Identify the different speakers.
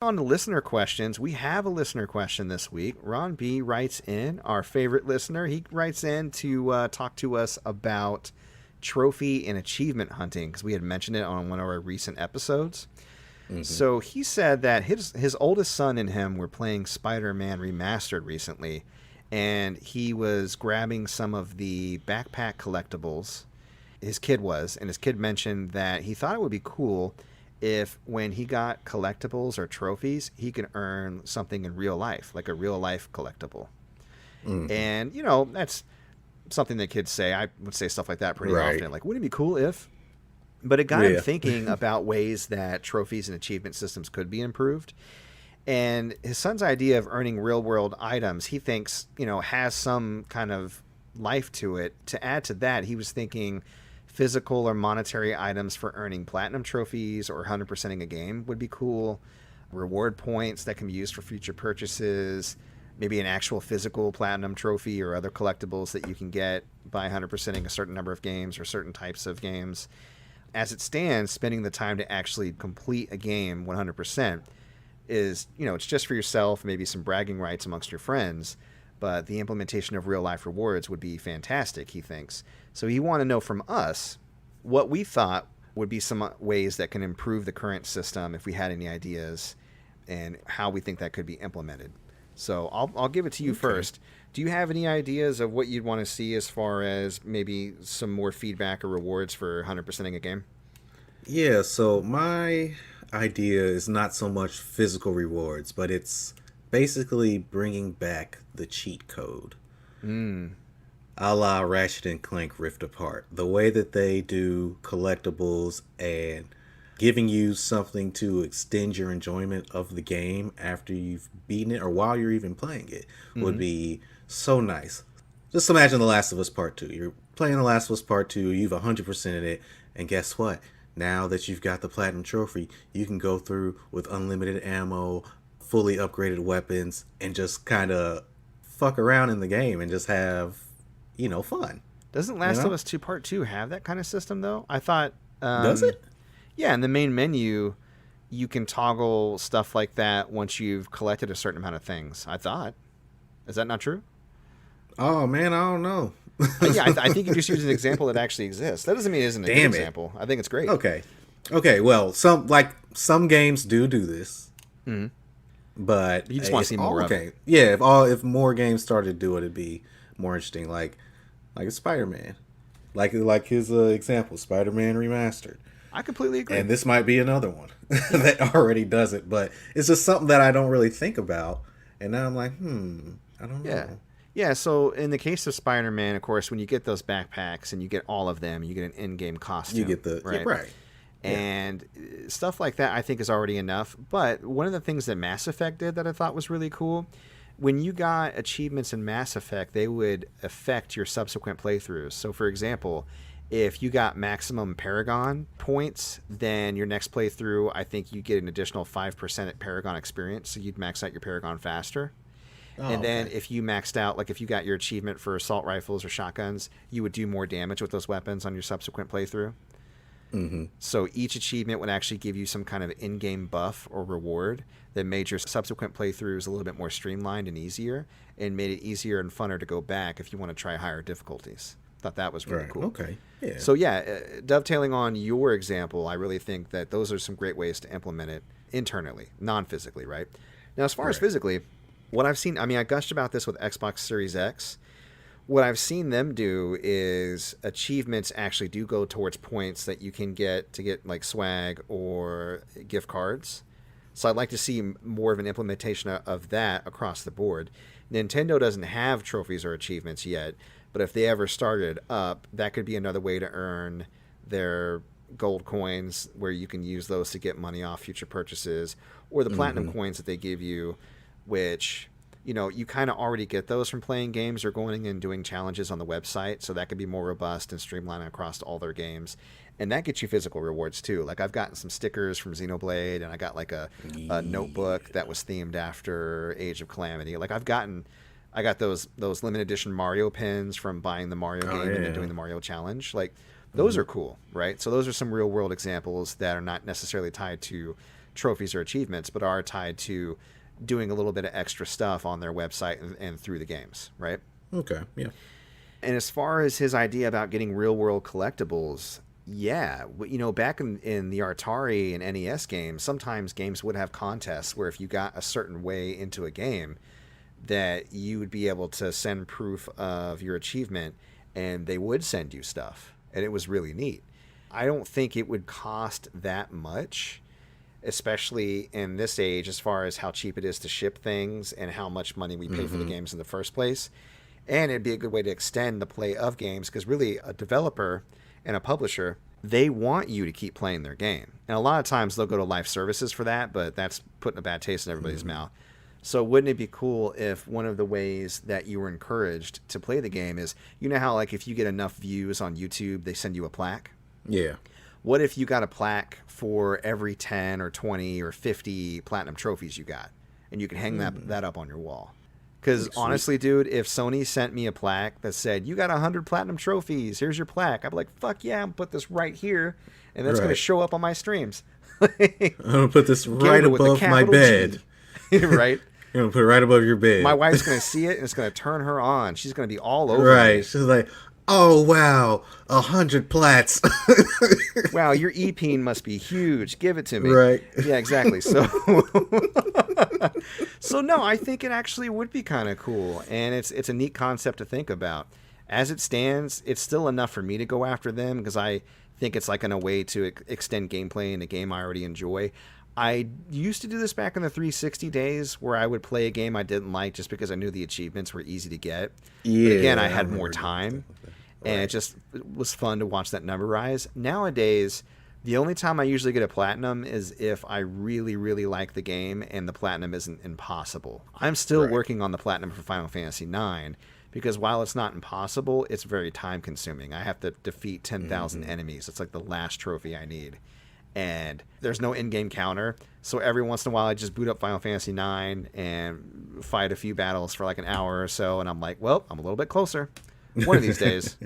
Speaker 1: On to listener questions. We have a listener question this week. Ron B writes in, our favorite listener. He writes in to talk to us about trophy and achievement hunting because we had mentioned it on one of our recent episodes. Mm-hmm. So he said that his oldest son and him were playing Spider-Man Remastered recently, and he was grabbing some of the backpack collectibles. His kid mentioned that he thought it would be cool if when he got collectibles or trophies, he could earn something in real life, like a real life collectible. Mm-hmm. And, that's something that kids say. I would say stuff like that pretty often. Like, wouldn't it be cool if? But it got him thinking about ways that trophies and achievement systems could be improved. And his son's idea of earning real world items, he thinks, has some kind of life to it. To add to that, he was thinking physical or monetary items for earning platinum trophies or 100%ing a game would be cool. Reward points that can be used for future purchases. Maybe an actual physical platinum trophy or other collectibles that you can get by 100%ing a certain number of games or certain types of games. As it stands, spending the time to actually complete a game 100% is, it's just for yourself, maybe some bragging rights amongst your friends. But the implementation of real-life rewards would be fantastic, he thinks. So he wanted to know from us what we thought would be some ways that can improve the current system if we had any ideas and how we think that could be implemented. So I'll give it to you first. Do you have any ideas of what you'd want to see as far as maybe some more feedback or rewards for 100%ing a game?
Speaker 2: Yeah, so my idea is not so much physical rewards, but it's basically bringing back the cheat code. A la Ratchet and Clank Rift Apart. The way that they do collectibles and giving you something to extend your enjoyment of the game after you've beaten it or while you're even playing it would be so nice. Just imagine The Last of Us Part 2. You're playing The Last of Us Part 2, you've 100%ed it, and guess what? Now that you've got the Platinum Trophy, you can go through with unlimited ammo, fully upgraded weapons, and just kind of fuck around in the game and just have, fun.
Speaker 1: Doesn't Last of Us 2 Part 2 have that kind of system, though? I thought...
Speaker 2: Does it?
Speaker 1: Yeah, in the main menu, you can toggle stuff like that once you've collected a certain amount of things, I thought. Is that not true?
Speaker 2: Oh, man, I don't know.
Speaker 1: Yeah, I think you just used an example that actually exists. That doesn't mean it isn't a good example. I think it's great.
Speaker 2: Okay, well, some games do this. Mm-hmm. But
Speaker 1: you just want to see more of it.
Speaker 2: Yeah, if more games started to do it, it'd be more interesting. Like a Spider-Man, like his example, Spider-Man Remastered.
Speaker 1: I completely agree.
Speaker 2: And this might be another one that already does it, but it's just something that I don't really think about. And now I'm like, I don't know.
Speaker 1: Yeah. So in the case of Spider-Man, of course, when you get those backpacks and you get all of them, you get an in-game costume.
Speaker 2: You get the right.
Speaker 1: And stuff like that I think is already enough. But one of the things that Mass Effect did that I thought was really cool, when you got achievements in Mass Effect, they would affect your subsequent playthroughs. So for example, if you got maximum Paragon points, then your next playthrough, I think you get an additional 5% at Paragon experience. So you'd max out your Paragon faster. And then if you maxed out, like if you got your achievement for assault rifles or shotguns, you would do more damage with those weapons on your subsequent playthrough. Mm-hmm. So each achievement would actually give you some kind of in-game buff or reward that made your subsequent playthroughs a little bit more streamlined and easier, and made it easier and funner to go back if you want to try higher difficulties. Thought that was really cool.
Speaker 2: Okay. Yeah.
Speaker 1: So dovetailing on your example, I really think that those are some great ways to implement it internally, non-physically, right? Now, as far as physically, what I've seen, I gushed about this with Xbox Series X. What I've seen them do is achievements actually do go towards points that you can get to get like swag or gift cards. So I'd like to see more of an implementation of that across the board. Nintendo doesn't have trophies or achievements yet, but if they ever started up, that could be another way to earn their gold coins where you can use those to get money off future purchases, or the platinum coins that they give you, which... you kind of already get those from playing games or going and doing challenges on the website, so that could be more robust and streamlined across all their games. And that gets you physical rewards too. Like I've gotten some stickers from Xenoblade, and I got like a notebook that was themed after Age of Calamity. Like I got those limited edition Mario pins from buying the Mario game and then doing the Mario challenge. Like those are cool, right? So those are some real world examples that are not necessarily tied to trophies or achievements, but are tied to doing a little bit of extra stuff on their website and through the games, right?
Speaker 2: Okay, yeah.
Speaker 1: And as far as his idea about getting real world collectibles, yeah, back in the Atari and NES games, sometimes games would have contests where if you got a certain way into a game, that you would be able to send proof of your achievement, and they would send you stuff, and it was really neat. I don't think it would cost that much, especially in this age, as far as how cheap it is to ship things and how much money we pay for the games in the first place. And it'd be a good way to extend the play of games, because really a developer and a publisher, they want you to keep playing their game. And a lot of times they'll go to live services for that, but that's putting a bad taste in everybody's mouth. So wouldn't it be cool if one of the ways that you were encouraged to play the game is, how like if you get enough views on YouTube, they send you a plaque?
Speaker 2: Yeah.
Speaker 1: What if you got a plaque for every 10 or 20 or 50 platinum trophies you got, and you can hang that up on your wall? Because honestly, dude, if Sony sent me a plaque that said, you got 100 platinum trophies, here's your plaque, I'd be like, fuck yeah, I'm going to put this right here, and that's going to show up on my streams.
Speaker 2: I'm going to put this right above my bed.
Speaker 1: Right?
Speaker 2: You're going to put it right above your bed.
Speaker 1: My wife's going to see it, and it's going to turn her on. She's going to be all over me.
Speaker 2: She's like, oh, wow, 100 plats.
Speaker 1: Wow, your e-peen must be huge. Give it to me.
Speaker 2: Right.
Speaker 1: Yeah, exactly. So, no, I think it actually would be kind of cool, and it's a neat concept to think about. As it stands, it's still enough for me to go after them, because I think it's like in a way to extend gameplay in a game I already enjoy. I used to do this back in the 360 days, where I would play a game I didn't like just because I knew the achievements were easy to get. Yeah, but again, I had more time, and it just was fun to watch that number rise. Nowadays, the only time I usually get a platinum is if I really, really like the game and the platinum isn't impossible. I'm still working on the platinum for Final Fantasy IX, because while it's not impossible, it's very time consuming. I have to defeat 10,000 enemies. It's like the last trophy I need. And there's no in-game counter, so every once in a while I just boot up Final Fantasy IX and fight a few battles for like an hour or so, and I'm like, well, I'm a little bit closer. One of these days.